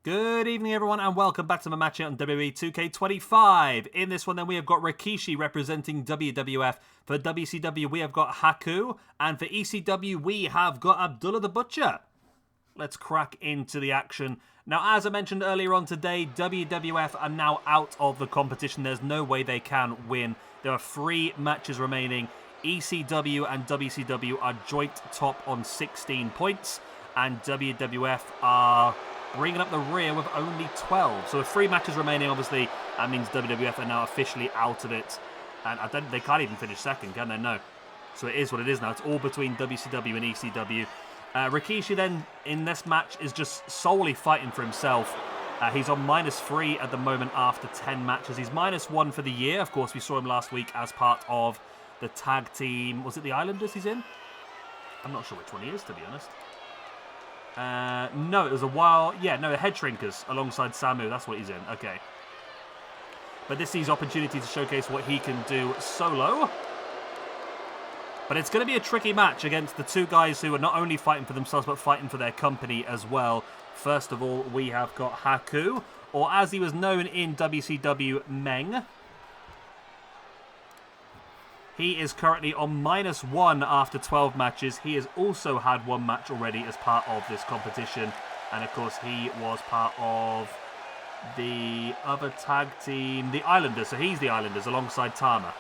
Good evening, everyone, and welcome back to my match here on WWE 2K25. In this one, then, we have got Rikishi representing WWF. For WCW, we have got Haku, and for ECW, we have got Abdullah The Butcher. Let's crack into the action. Now, as I mentioned earlier on today, WWF are now out of the competition. There's no way they can win. There are 3 matches remaining. ECW and WCW are joint top on 16 points, and WWF are bringing up the rear with only 12. So with 3 matches remaining, obviously, that means WWF are now officially out of it. And they can't even finish second, can they? No. So it is what it is now. It's all between WCW and ECW. Rikishi then, in this match, is just solely fighting for himself. He's on -3 at the moment after 10 matches. He's -1 for the year. Of course, we saw him last week as part of the tag team. Was it the Islanders he's in? I'm not sure which one he is, to be honest. No, it was a while. Yeah, no, Head Shrinkers alongside Samu. That's what he's in. Okay. But this is his opportunity to showcase what he can do solo. But it's going to be a tricky match against the 2 guys who are not only fighting for themselves, but fighting for their company as well. First of all, we have got Haku, or as he was known in WCW, Meng. He is currently on -1 after 12 matches. He has also had 1 match already as part of this competition. And of course, he was part of the other tag team, the Islanders. So he's the Islanders alongside Tama.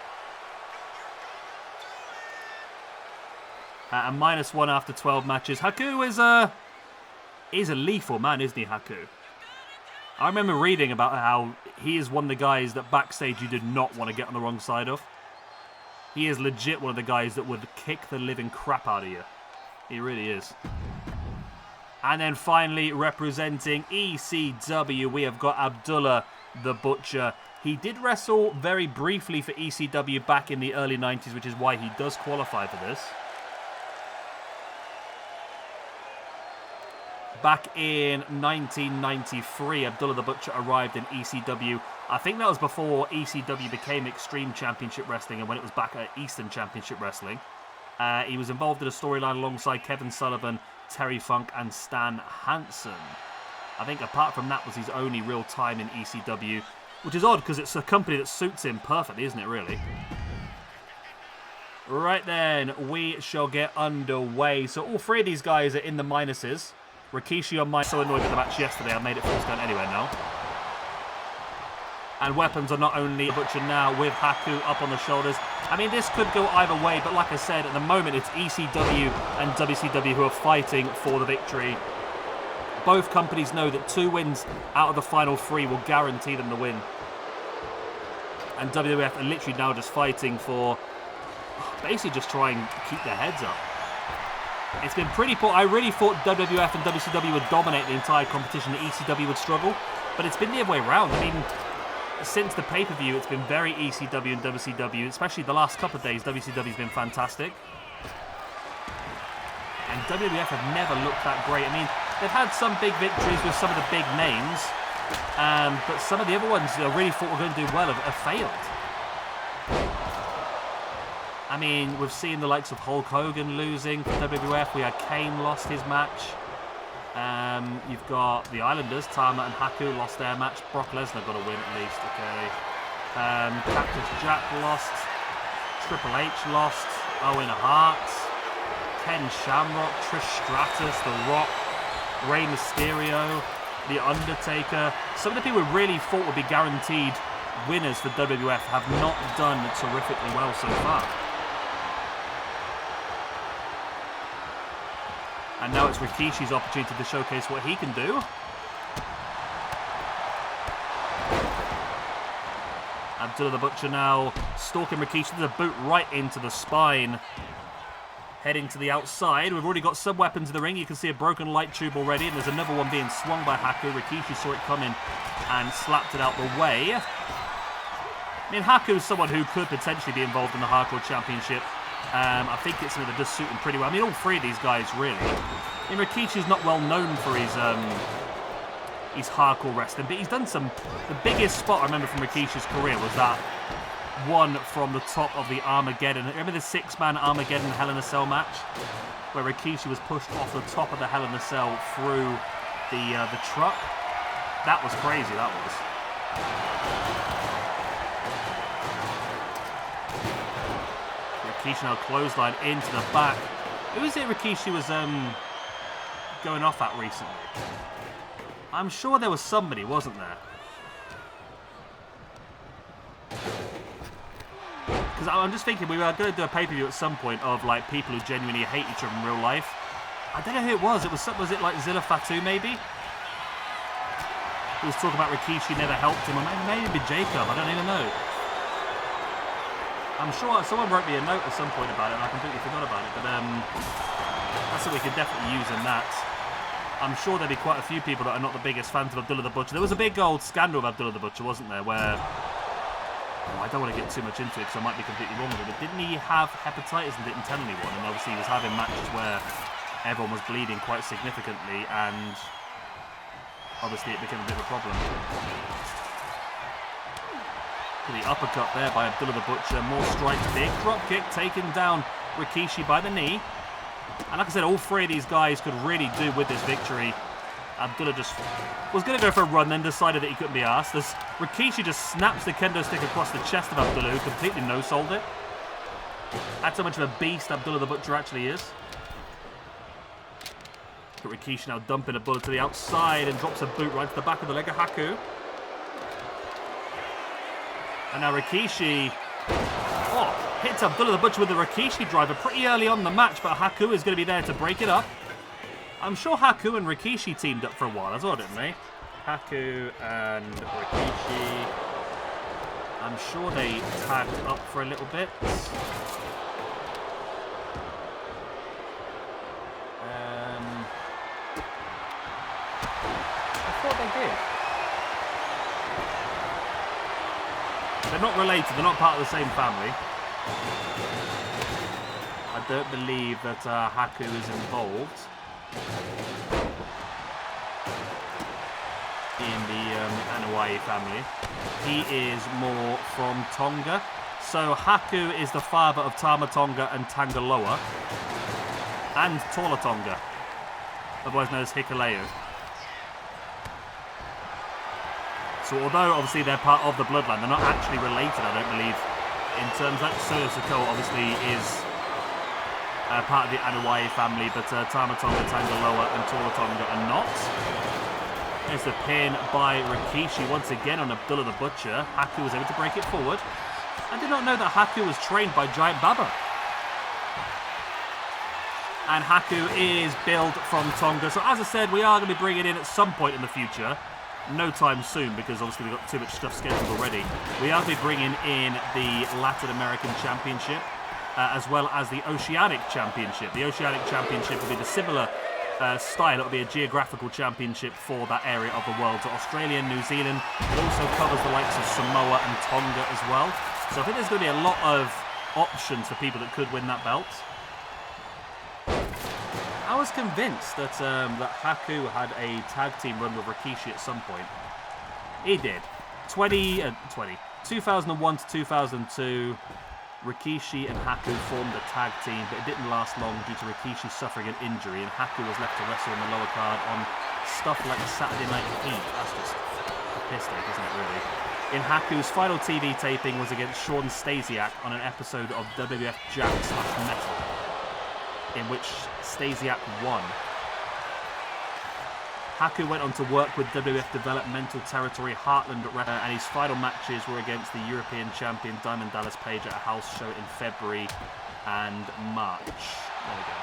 And -1 after 12 matches. Haku is a lethal man, isn't he, Haku? I remember reading about how he is one of the guys that backstage you did not want to get on the wrong side of. He is legit one of the guys that would kick the living crap out of you. He really is. And then finally, representing ECW, we have got Abdullah The Butcher. He did wrestle very briefly for ECW back in the early 90s, which is why he does qualify for this. Back in 1993, Abdullah The Butcher arrived in ECW. I think that was before ECW became Extreme Championship Wrestling and when it was back at Eastern Championship Wrestling. He was involved in a storyline alongside Kevin Sullivan, Terry Funk, and Stan Hansen. I think apart from that was his only real time in ECW, which is odd because it's a company that suits him perfectly, isn't it, really? Right then, we shall get underway. So all 3 of these guys are in the minuses. Rikishi on so annoyed with the match yesterday, I made it full count anyway now. And weapons are not only Butcher now with Haku up on the shoulders. I mean, this could go either way, but like I said, at the moment it's ECW and WCW who are fighting for the victory. Both companies know that 2 wins out of the final 3 will guarantee them the win. And WWF are literally now just fighting for basically just trying to keep their heads up. It's been pretty poor. I really thought WWF and WCW would dominate the entire competition, that ECW would struggle, but it's been the other way around. I mean, since the pay-per-view, it's been very ECW and WCW, especially the last couple of days. WCW's been fantastic. And WWF have never looked that great. I mean, they've had some big victories with some of the big names, but some of the other ones I really thought were going to do well have failed. I mean, we've seen the likes of Hulk Hogan losing for WWF. We had Kane lost his match. You've got the Islanders, Tama and Haku lost their match. Brock Lesnar got a win at least, okay. Cactus Jack lost. Triple H lost. Owen Hart. Ken Shamrock. Trish Stratus. The Rock. Rey Mysterio. The Undertaker. Some of the people we really thought would be guaranteed winners for WWF have not done terrifically well so far. And now it's Rikishi's opportunity to showcase what he can do. Abdullah The Butcher now stalking Rikishi. There's a boot right into the spine. Heading to the outside. We've already got some weapons in the ring. You can see a broken light tube already. And there's another one being swung by Haku. Rikishi saw it coming and slapped it out the way. I mean, Haku is someone who could potentially be involved in the Hardcore Championship. I think it's something that does suit him pretty well. I mean, all 3 of these guys, really. I mean, Rikishi's not well known for his hardcore wrestling, but he's done some... The biggest spot I remember from Rikishi's career was that one from the top of the Armageddon. Remember the 6-man Armageddon Hell in a Cell match? Where Rikishi was pushed off the top of the Hell in a Cell through the truck. That was crazy, that was. Rikishi now clothesline into the back. Who is it Rikishi was going off at recently? I'm sure there was somebody, wasn't there? Because I'm just thinking we were going to do a pay-per-view at some point of like people who genuinely hate each other in real life. I don't know who it was. Was it like Zilla Fatu maybe? He was talking about Rikishi never helped him, or maybe Jacob. I don't even know. I'm sure someone wrote me a note at some point about it, and I completely forgot about it. But that's what we could definitely use in that. I'm sure there'd be quite a few people that are not the biggest fans of Abdullah the Butcher. There was a big old scandal of Abdullah the Butcher, wasn't there? Where I don't want to get too much into it because I might be completely wrong with it. But didn't he have hepatitis and didn't tell anyone? And obviously he was having matches where everyone was bleeding quite significantly, and obviously it became a bit of a problem. The uppercut there by Abdullah the Butcher. More strikes. Big drop kick taking down Rikishi by the knee. And like I said, all three of these guys could really do with this victory. Abdullah just was going to go for a run, then decided that he couldn't be asked. As Rikishi just snaps the kendo stick across the chest of Abdullah, who completely no-sold it. That's how much of a beast Abdullah the Butcher actually is. But Rikishi now dumping a bullet to the outside and drops a boot right to the back of the leg of Haku. And now Rikishi hits Abdullah the Butcher with the Rikishi driver pretty early on in the match, but Haku is going to be there to break it up. I'm sure Haku and Rikishi teamed up for a while as well, didn't they? Haku and Rikishi. I'm sure they tagged up for a little bit. I thought they did. They're not related, they're not part of the same family. I don't believe that Haku is involved in the Anawai family. He is more from Tonga. So Haku is the father of Tama Tonga and Tangaloa, and Tola Tonga, otherwise known as Hikuleo. So although obviously they're part of the bloodline, they're not actually related, I don't believe, in terms of that. Solo Sikoa obviously is part of the Anawai family, but Tama Tonga, Tangaloa and Tola Tonga are not. There's the pin by Rikishi once again on Abdullah the Butcher. Haku was able to break it forward. I did not know that Haku was trained by Giant Baba. And Haku is billed from Tonga. So as I said, we are going to be bringing in at some point in the future. No time soon, because obviously we've got too much stuff scheduled already. We are going to be bringing in the Latin American Championship, as well as the Oceanic Championship. The Oceanic Championship will be the similar style. It'll be a geographical championship for that area of the world. So Australia and New Zealand. It also covers the likes of Samoa and Tonga as well. So I think there's going to be a lot of options for people that could win that belt. I was convinced that that Haku had a tag team run with Rikishi at some point. He did. 2001 to 2002, Rikishi and Haku formed a tag team, but it didn't last long due to Rikishi suffering an injury, and Haku was left to wrestle in the lower card on stuff like Saturday Night Heat. That's just a piss take, isn't it, really? In Haku's final TV taping was against Sean Stasiak on an episode of WWF Jack/Metal, in which Stasiak won. Haku went on to work with WWF Developmental Territory Heartland and his final matches were against the European champion Diamond Dallas Page at a house show in February and March. There we go.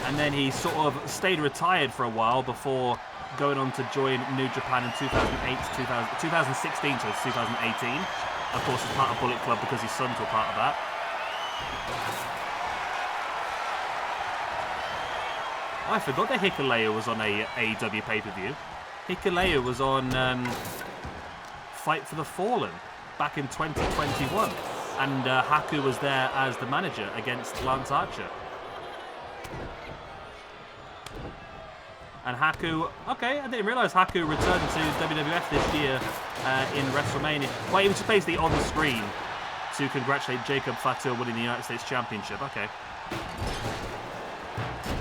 And then he sort of stayed retired for a while before going on to join New Japan in 2016 to 2018. Of course, as part of Bullet Club because his sons were part of that. Oh, I forgot that Hikuleo was on a AEW pay-per-view. Hikuleo was on Fight for the Fallen back in 2021. And Haku was there as the manager against Lance Archer. And Haku, okay, I didn't realise Haku returned to WWF this year in WrestleMania. Well, he was basically on the screen to congratulate Jacob Fatu winning the United States Championship. Okay.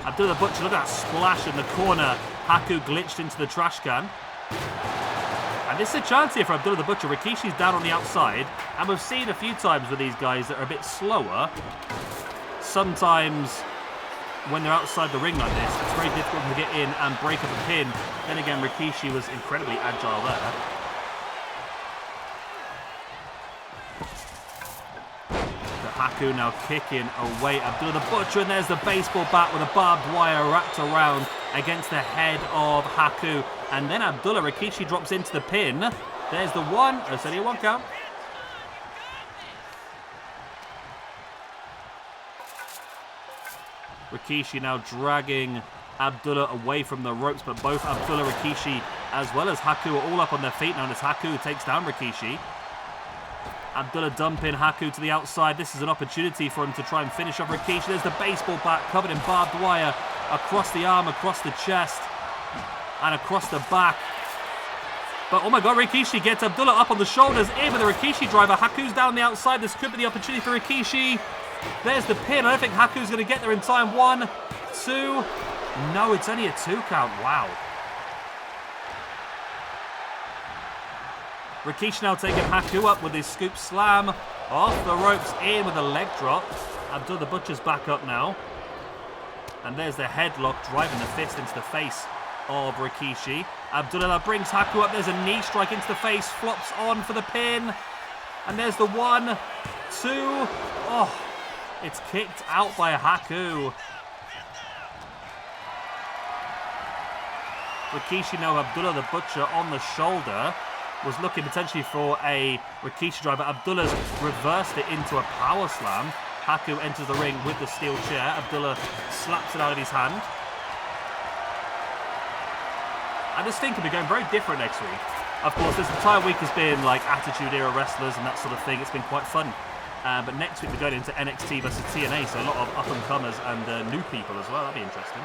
Abdullah The Butcher, look at that splash in the corner. Haku glitched into the trash can. And this is a chance here for Abdullah The Butcher. Rikishi's down on the outside. And we've seen a few times with these guys that are a bit slower. Sometimes when they're outside the ring like this, it's very difficult to get in and break up a pin. Then again, Rikishi was incredibly agile there. Haku now kicking away Abdullah The Butcher, and there's the baseball bat with a barbed wire wrapped around against the head of Haku. And then Abdullah, Rikishi drops into the pin. There's the one. It's only a 1 count. Rikishi now dragging Abdullah away from the ropes, but both Abdullah, Rikishi, as well as Haku are all up on their feet now as Haku takes down Rikishi. Abdullah dumping Haku to the outside. This is an opportunity for him to try and finish off Rikishi. There's the baseball bat covered in barbed wire across the arm, across the chest, and across the back. But oh my god, Rikishi gets Abdullah up on the shoulders, in with the Rikishi driver. Haku's down the outside. This could be the opportunity for Rikishi. There's the pin. I don't think Haku's going to get there in time. 1, 2. No, it's only a 2 count. Wow. Rikishi now taking Haku up with his scoop slam. Off the ropes, in with a leg drop. Abdullah The Butcher's back up now. And there's the headlock, driving the fist into the face of Rikishi. Abdullah brings Haku up. There's a knee strike into the face. Flops on for the pin. And there's the 1, 2. Oh, it's kicked out by Haku. Rikishi now Abdullah The Butcher on the shoulder. Was looking potentially for a Rikishi driver. Abdullah's reversed it into a power slam. Haku enters the ring with the steel chair. Abdullah slaps it out of his hand. And this thing could be going very different next week. Of course, this entire week has been like Attitude Era wrestlers and that sort of thing. It's been quite fun. But next week we're going into NXT versus TNA, so a lot of up-and-comers and new people as well. That'd be interesting.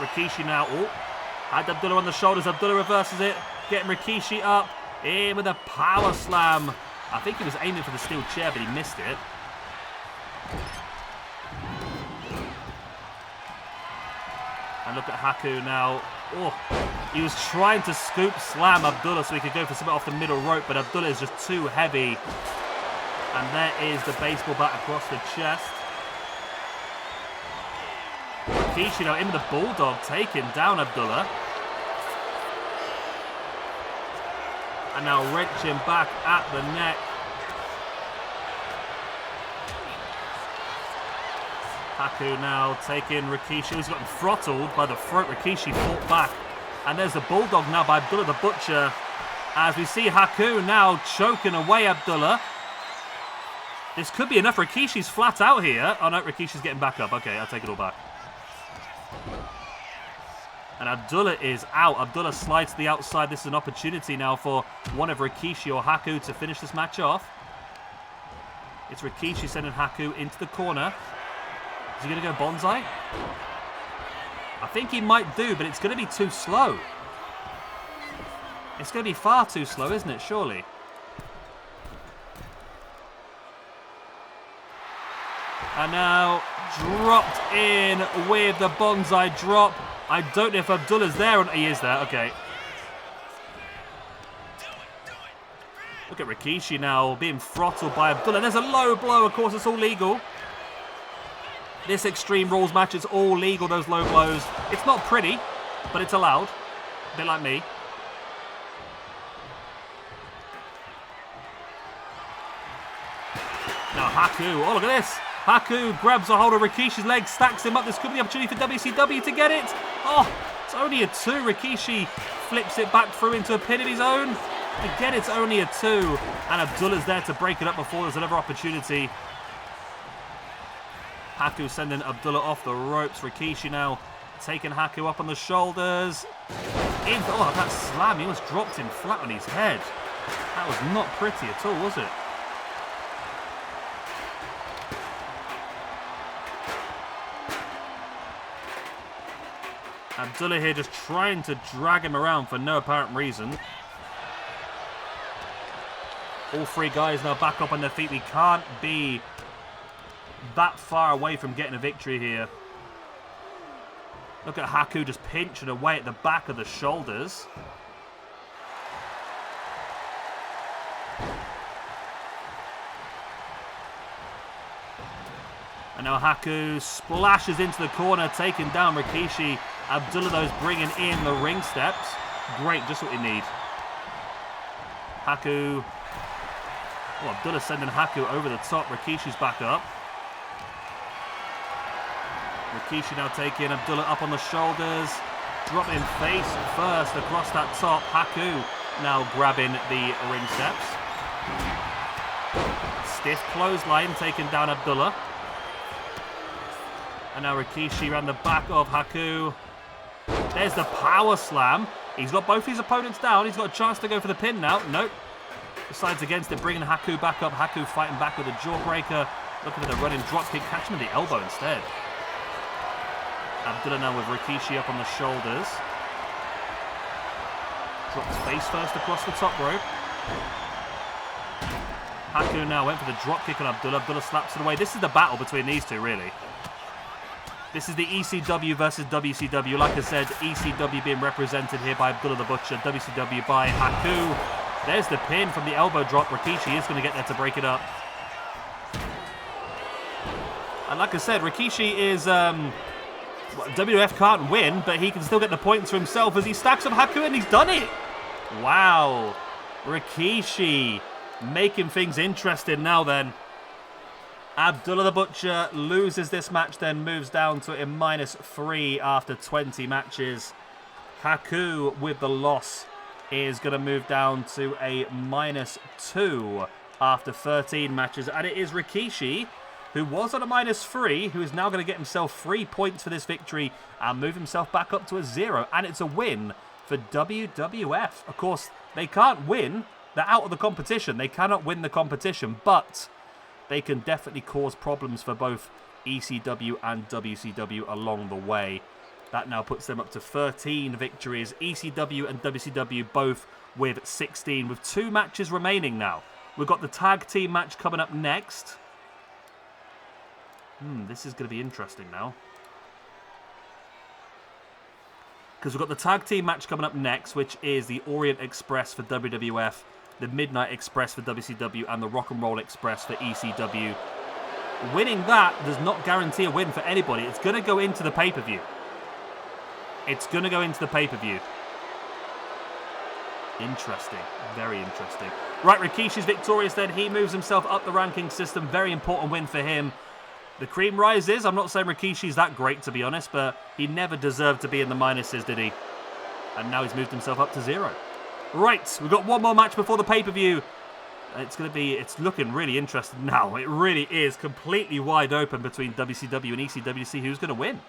Rikishi now. Oh, had Abdullah on the shoulders. Abdullah reverses it. Getting Rikishi up. In with a power slam. I think he was aiming for the steel chair, but he missed it. And look at Haku now. Oh, he was trying to scoop slam Abdullah so he could go for something off the middle rope, but Abdullah is just too heavy. And there is the baseball bat across the chest. Rikishi now in with the bulldog, taking down Abdullah. And now wrenching back at the neck. Haku now taking Rikishi, who's gotten throttled by the throat. Rikishi fought back. And there's the bulldog now by Abdullah The Butcher. As we see Haku now choking away Abdullah. This could be enough. Rikishi's flat out here. Oh no, Rikishi's getting back up. Okay, I'll take it all back. And Abdullah is out. Abdullah slides to the outside. This is an opportunity now for one of Rikishi or Haku to finish this match off. It's Rikishi sending Haku into the corner. Is he going to go bonsai? I think he might do, but it's going to be too slow. It's going to be far too slow, isn't it? Surely. And now dropped in with the bonsai drop. I don't know if Abdullah's there or not. He is there. Okay. Look at Rikishi now being throttled by Abdullah. There's a low blow. Of course, it's all legal. This Extreme Rules match is all legal, those low blows. It's not pretty, but it's allowed. A bit like me. Now Haku. Oh, look at this. Haku grabs a hold of Rikishi's leg, stacks him up. This could be the opportunity for WCW to get it. Oh, it's only a 2. Rikishi flips it back through into a pin of his own. Again, it's only a 2. And Abdullah's there to break it up before there's another opportunity. Haku sending Abdullah off the ropes. Rikishi now taking Haku up on the shoulders. Oh, that slam. He was dropped him flat on his head. That was not pretty at all, was it? Abdullah here just trying to drag him around for no apparent reason. All 3 guys now back up on their feet. We can't be that far away from getting a victory here. Look at Haku just pinching away at the back of the shoulders. And now Haku splashes into the corner, taking down Rikishi. Abdullah, though, is bringing in the ring steps. Great, just what you need. Haku. Oh, Abdullah sending Haku over the top. Rikishi's back up. Rikishi now taking Abdullah up on the shoulders. Dropping face first across that top. Haku now grabbing the ring steps. Stiff clothesline taking down Abdullah. And now Rikishi around the back of Haku. There's the power slam. He's got both his opponents down. He's got a chance to go for the pin now. Nope. Decides against it, bringing Haku back up. Haku fighting back with a jawbreaker. Looking for the running dropkick. Catch him in the elbow instead. Abdullah now with Rikishi up on the shoulders. Drops face first across the top rope. Haku now went for the dropkick on Abdullah. Abdullah slaps it away. This is the battle between these two, really. This is the ECW versus WCW. Like I said, ECW being represented here by Abdullah the Butcher. WCW by Haku. There's the pin from the elbow drop. Rikishi is going to get there to break it up. And like I said, Rikishi is... WWF can't win, but he can still get the points for himself as he stacks up Haku, and he's done it. Wow. Rikishi making things interesting now then. Abdullah the Butcher loses this match, then moves down to a -3 after 20 matches. Haku with the loss is going to move down to a -2 after 13 matches. And it is Rikishi, who was on a -3, who is now going to get himself 3 points for this victory and move himself back up to a 0. And it's a win for WWF. Of course, they can't win. They're out of the competition. They cannot win the competition, but they can definitely cause problems for both ECW and WCW along the way. That now puts them up to 13 victories. ECW and WCW both with 16, with 2 matches remaining now. We've got the tag team match coming up next. This is going to be interesting now. Because we've got the tag team match coming up next, which is the Orient Express for WWF, the Midnight Express for WCW, and the Rock and Roll Express for ECW. Winning that does not guarantee a win for anybody. It's going to go into the pay-per-view. It's going to go into the pay-per-view. Interesting. Very interesting. Right, Rikishi's victorious then. He moves himself up the ranking system. Very important win for him. The cream rises. I'm not saying Rikishi's that great, to be honest, but he never deserved to be in the minuses, did he? And now he's moved himself up to 0. Right, we've got one more match before the pay-per-view. It's looking really interesting now. It really is completely wide open between WCW and ECW to see who's going to win.